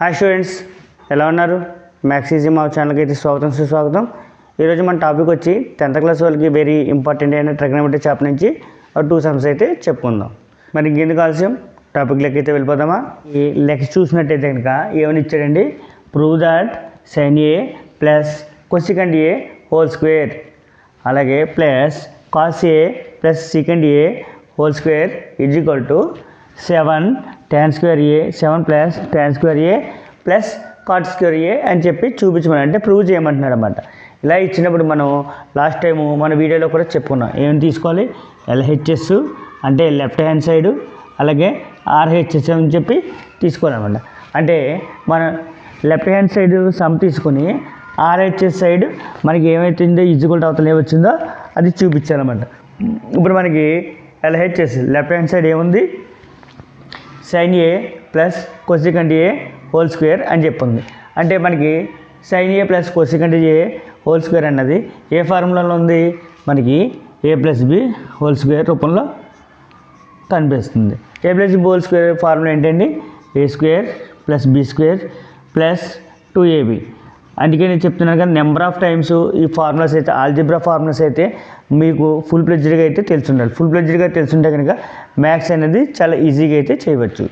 Hi students, ఎలా ఉన్నారు? Maths easy మా ఛానల్కి అయితే స్వాగతం సుస్వాగతం. ఈరోజు మన టాపిక్ వచ్చి 10th క్లాస్ వాళ్ళకి వెరీ ఇంపార్టెంట్ అయిన ట్రిగ్నోమెట్రీ చాప్టర్ నుంచి 2 సమ్స్ అయితే చెప్పుకుందాం. మరి ఇంకెందుకు ఆలస్యం, టాపిక్లోకి అయితే వెళ్ళిపోదామా? ఈ లెక్క చూసినట్టయితే కనుక ఏమని ఇచ్చాడండి, prove that sine A plus cosecant A whole square అలాగే plus cos A plus secant A whole square is equal to 7 tan square A 7 plus tan square A plus cot square A అని చెప్పి చూపించమని, అంటే prove చేయమంటున్నాడు అన్నమాట. ఇలా ఇచ్చినప్పుడు మనం లాస్ట్ టైము మన వీడియోలో కూడా చెప్పుకున్నాం. ఏమి తీసుకోవాలి, ఎల్హెచ్ఎస్ అంటే లెఫ్ట్ హ్యాండ్ సైడు అలాగే ఆర్హెచ్ఎస్ అని చెప్పి తీసుకోవాలన్నమాట. అంటే మన లెఫ్ట్ హ్యాండ్ సైడ్ సమ్ తీసుకొని ఆర్హెచ్ఎస్ సైడ్ మనకి ఏమైతుందో ఈజ్వల్ అవతల ఏమొచ్చిందో అది చూపించాలన్నమాట. ఇప్పుడు మనకి ఎల్హెచ్ఎస్ లెఫ్ట్ హ్యాండ్ సైడ్ ఏముంది, sign A plus cosecant A whole square అని చెప్పింది. అంటే మనకి sign A plus cosecant A whole square అన్నది ఏ ఫార్ములాలో ఉంది, మనకి ఏ ప్లస్ బి హోల్ స్క్వేర్ రూపంలో కనిపిస్తుంది. ఏ plus B whole square formula ఏంటండి, A square plus B square plus 2ab. అందుకే నేను చెప్తున్నాను కదా, నెంబర్ ఆఫ్ టైమ్స్ ఈ ఫార్ములాస్ అయితే ఆల్జిబ్రా ఫార్ములాస్ అయితే మీకు ఫుల్ ప్లెడ్జ్డ్గా అయితే తెలిసి ఉండాలి. ఫుల్ ప్లెడ్జ్డ్గా తెలుసుంటే కనుక మ్యాథ్స్ అనేది చాలా ఈజీగా అయితే చేయవచ్చు.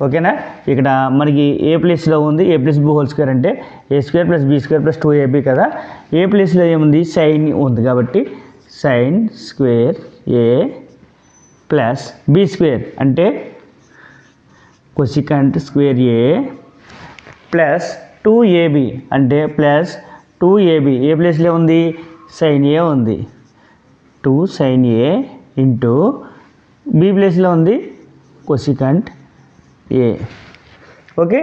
ఓకేనా? ఇక్కడ మనకి ఏ ప్లేస్లో ఉంది A plus B whole square అంటే A square plus B square plus 2ab కదా. ఏ ప్లేస్లో ఏముంది, సైన్ ఉంది కాబట్టి sine square A plus B square అంటే cosecant square A plus 2ab అంటే ప్లస్ 2ab. ఏ ప్లేస్లో ఉంది, సైన్ ఏ ఉంది, 2 సైన్ ఏ ఇంటూ బి ప్లేస్లో ఉంది కొసికంట్ ఏ. ఓకే,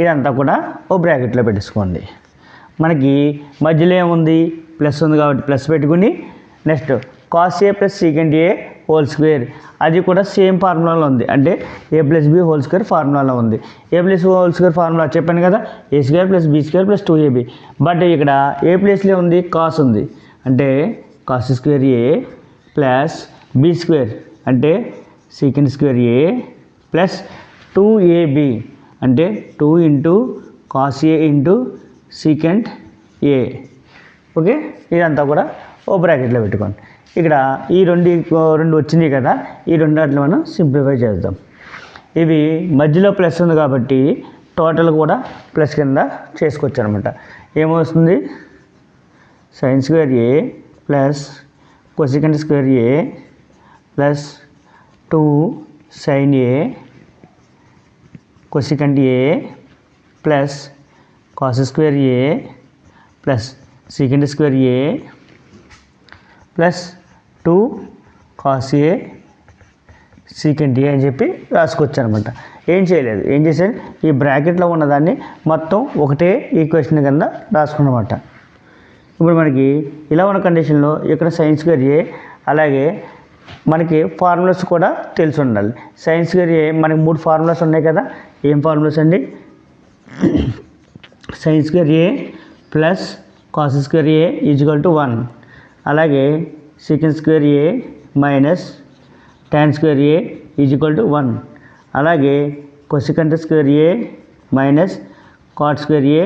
ఇదంతా కూడా ఓ బ్రాకెట్లో పెట్టేసుకోండి. మనకి మధ్యలో ఏముంది, ప్లస్ ఉంది కాబట్టి ప్లస్ పెట్టుకుని next cos A plus secant A whole square అది కూడా సేమ్ ఫార్ములాలో ఉంది, అంటే A plus B whole square ఫార్ములాలో ఉంది. A plus whole square formula చెప్పాను కదా, A square plus B square plus 2ab. But ఇక్కడ ఏ ప్లేస్లో ఉంది, కాస్ ఉంది, అంటే cos square A plus B square అంటే secant square A plus 2ab అంటే 2 into cos A into secant A. Okay, ఇదంతా కూడా ఓ బ్రాకెట్లో పెట్టుకోండి. ఇక్కడ ఈ రెండు వచ్చినాయి కదా, ఈ రెండు వాటిని మనం సింప్లిఫై చేద్దాం. ఇవి మధ్యలో ప్లస్ ఉంది కాబట్టి టోటల్ కూడా ప్లస్ కింద చేసుకోవచ్చు అనమాట. ఏమొస్తుంది, sine square A plus cosecant square A plus 2 sine A cosecant A plus cos square A plus secant square A plus 2 cos A secant A అని చెప్పి రాసుకోవచ్చు అనమాట. ఏం చేయలేదు, ఏం చేశాను, ఈ బ్రాకెట్లో ఉన్నదాన్ని మొత్తం ఒకటే ఈక్వేషన్ కింద రాసుకున్నమాట. ఇప్పుడు మనకి ఇలా ఉన్న కండిషన్లో ఇక్కడ సైన్ స్క్వేర్ ఏ అలాగే మనకి ఫార్ములాస్ కూడా తెలిసి ఉండాలి. సైన్ స్క్వేర్ ఏ మనకి 3 ఫార్ములాస్ ఉన్నాయి కదా. ఏం ఫార్ములాస్ అండి, sine square A plus cos square A equal to 1 అలాగే secant square A minus tan square A equal to 1 అలాగే cosecant square A minus cot square A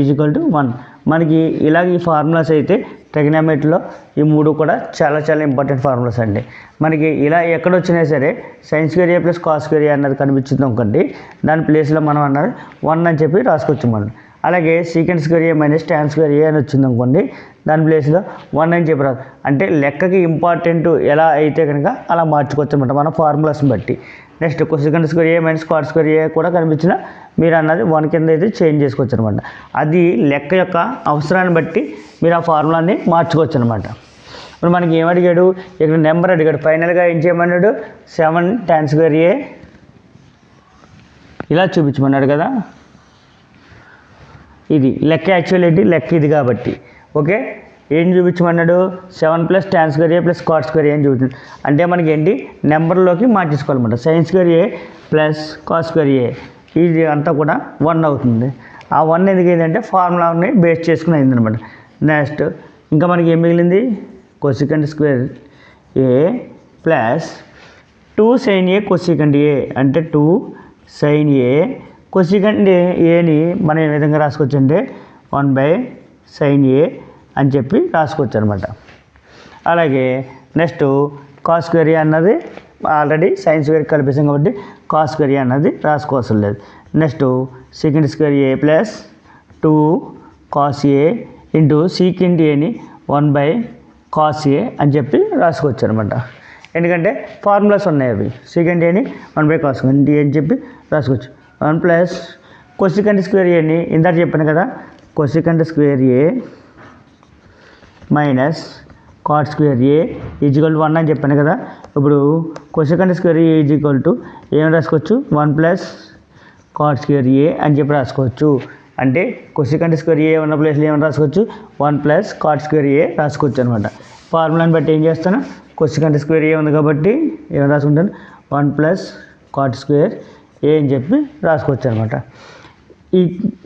equal to 1. మనకి ఇలాగ ఈ ఫార్ములాస్ అయితే ట్రిగ్నోమెట్రీలో ఈ 3 కూడా చాలా చాలా ఇంపార్టెంట్ ఫార్ములాస్ అండి. మనకి ఇలా ఎక్కడ వచ్చినా సరే sign square A plus cos square ఏ అన్నది కనిపించింది అనుకోండి, దాని ప్లేస్లో మనం అన్నది 1 అని చెప్పి రాసుకోవచ్చు మనం. అలాగే secant square A minus tan square A అని వచ్చింది అనుకోండి, దాని ప్లేస్లో 1 అని చెప్పి రాదు. అంటే లెక్కకి ఇంపార్టెంట్ ఎలా అయితే కనుక అలా మార్చుకోవచ్చు అనమాట మన ఫార్ములాస్ని బట్టి. Next కొసికంట్ square A minus cot square ఏ కూడా కనిపించిన మీరు అన్నది 1 కింద అయితే చేంజ్ చేసుకోవచ్చు అనమాట. అది లెక్క యొక్క అవసరాన్ని బట్టి మీరు ఆ ఫార్ములాని మార్చుకోవచ్చు అనమాట. ఇప్పుడు మనకి ఏం అడిగాడు, ఇక్కడ నెంబర్ అడిగాడు, ఫైనల్గా ఏం చేయమన్నాడు, 7 tan స్క్వేర్ ఏ ఇలా చూపించమన్నాడు కదా. ఇది లెక్క, యాక్చువల్ ఏంటి లెక్క ఇది కాబట్టి. ఓకే, ఏం చూపించమన్నాడు, 7 plus tan square A plus cot square A అని చూపించాడు. అంటే మనకి ఏంటి నెంబర్లోకి మార్చేసుకోవాలన్నమాట. Sign square A plus cot square ఏ ఇది అంతా కూడా 1 అవుతుంది. ఆ 1 ఎందుకు ఏంటంటే ఫార్ములాని బేస్ చేసుకుని అయిందనమాట. నెక్స్ట్ ఇంకా మనకి ఏం మిగిలింది, కొసికంట్ స్క్వేర్ ఏ ప్లస్ 2 సైన్ ఏ కొసికంట్ ఏ అంటే 2 సైన్ ఏ కొసికెంట్ ఏని మనం ఏ విధంగా రాసుకోవచ్చు అంటే 1/sin A అని చెప్పి రాసుకోవచ్చు అనమాట. అలాగే నెక్స్ట్ కాస్ స్క్వేర్ ఏ అన్నది ఆల్రెడీ సైన్ స్క్వేర్ కలిపేసాం కాబట్టి కాస్ స్క్వేర్ ఏ అన్నది రాసుకోవాల్సిన లేదు. Next second square A plus 2 cos A into secant ఏని 1/cos A అని చెప్పి రాసుకోవచ్చు అనమాట. ఎందుకంటే ఫార్ములాస్ ఉన్నాయి అవి. సెకండ్ ఏని 1/cos A అని చెప్పి రాసుకోవచ్చు. 1 ప్లస్ కొసికెంట్ స్క్వేర్ ఏని ఇందాక చెప్పాను కదా, cosecant square A minus cot square A is equal to 1 అని చెప్పాను కదా. ఇప్పుడు cosecant square A is equal to ఏం రాసుకోవచ్చు 1 ప్లస్ కాట్ స్క్వేర్ ఏ అని చెప్పి రాసుకోవచ్చు. అంటే కొసికెంట్ స్క్వేర్ ఏ ఉన్న ప్లేస్లో ఏమైనా రాసుకోవచ్చు 1 ప్లస్ కాట్ స్క్వేర్ ఏ రాసుకోవచ్చు అనమాట. ఫార్ములాని బట్టి ఏం చేస్తాను, కొసికెంట్ స్క్వేర్ ఏ ఉంది కాబట్టి ఏమైనా రాసుకుంటాను 1 ప్లస్ కాట్ స్క్వేర్ ఏ అని చెప్పి రాసుకోవచ్చు అనమాట.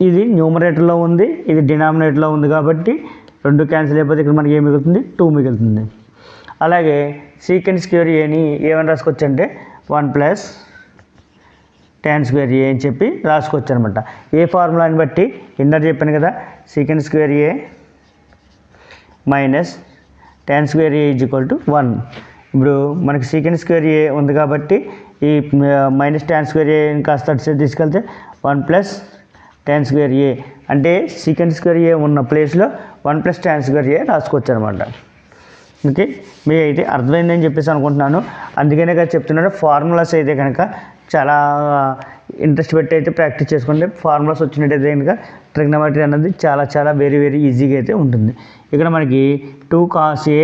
ఇది న్యూమరేటర్లో ఉంది, ఇది డినామినేటర్లో ఉంది కాబట్టి 2 క్యాన్సిల్ అయిపోతే ఇక్కడ మనకి ఏం మిగులుతుంది 2 మిగులుతుంది. అలాగే సీకెంట్ స్క్వేర్ ఏని ఏమైనా రాసుకోవచ్చు అంటే 1 ప్లస్ tan స్క్వేర్ ఏ అని చెప్పి రాసుకోవచ్చు అనమాట. ఏ ఫార్ములాని బట్టి ఇందాక చెప్పాను కదా, secant square A minus tan square A is equal to 1. ఇప్పుడు మనకి సీకెంట్ స్క్వేర్ ఏ ఉంది కాబట్టి ఈ మైనస్ tan స్క్వేర్ ఏ కాస్త తీసుకెళ్తే 1 ప్లస్ tan స్క్వేర్ ఏ అంటే సీకెంట్ స్క్వేర్ ఏ ఉన్న ప్లేస్లో 1 ప్లస్ tan స్క్వేర్ ఏ రాసుకోవచ్చు అనమాట. ఓకే, మీకు అయితే అర్థమైందని చెప్పేసి అనుకుంటున్నాను. అందుకనే కదా చెప్తున్నాను, ఫార్ములాస్ అయితే కనుక చాలా ఇంట్రెస్ట్ పెట్టి అయితే ప్రాక్టీస్ చేసుకుంటే ఫార్ములాస్ వచ్చినట్టయితే కనుక ట్రిగ్నోమెట్రీ అనేది చాలా చాలా వెరీ వెరీ ఈజీగా అయితే ఉంటుంది. ఇక్కడ మనకి 2 cos A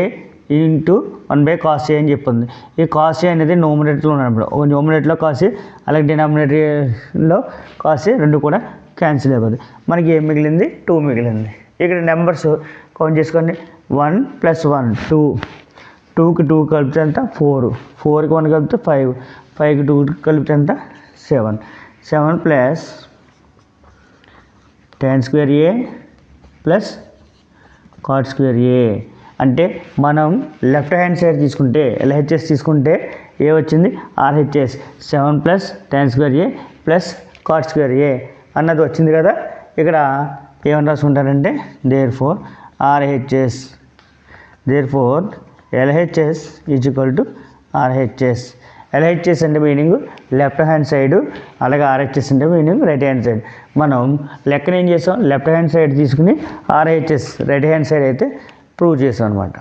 into 1/cos A అని చెప్పింది. ఈ cos A అనేది న్యూమరేటర్లో ఉన్నప్పుడు ఒక న్యూమరేటర్లో cos A అలాగే డినామినేటర్లో cos A రెండు కూడా క్యాన్సిల్ అయిపోతుంది. మనకి ఏం మిగిలింది 2 మిగిలింది. ఇక్కడ నెంబర్స్ కౌంట్ చేసుకోండి. 1 + 1 2, 2కి 2 కలిపితే ఎంత 4, 4కి 1 కలిపితే 5, 5కి 2 కలిపితే ఎంత 7, 7 plus tan square A plus cot square ఏ. అంటే మనం లెఫ్ట్ హ్యాండ్ సైడ్ తీసుకుంటే LHS తీసుకుంటే ఏ వచ్చింది RHS 7 plus tan square A plus cot square ఏ అన్నది వచ్చింది కదా. ఇక్కడ ఏమని రాసుకుంటారంటే therefore RHS, therefore LHS is equal to RHS. LHS అంటే మీనింగ్ లెఫ్ట్ హ్యాండ్ సైడ్, అలాగే RHS అంటే మీనింగ్ రైట్ హ్యాండ్ సైడ్. మనం లెక్కన ఏం చేసాం, లెఫ్ట్ హ్యాండ్ సైడ్ తీసుకుని RHS రైట్ హ్యాండ్ సైడ్ అయితే ప్రూవ్ చేసాం అనమాట.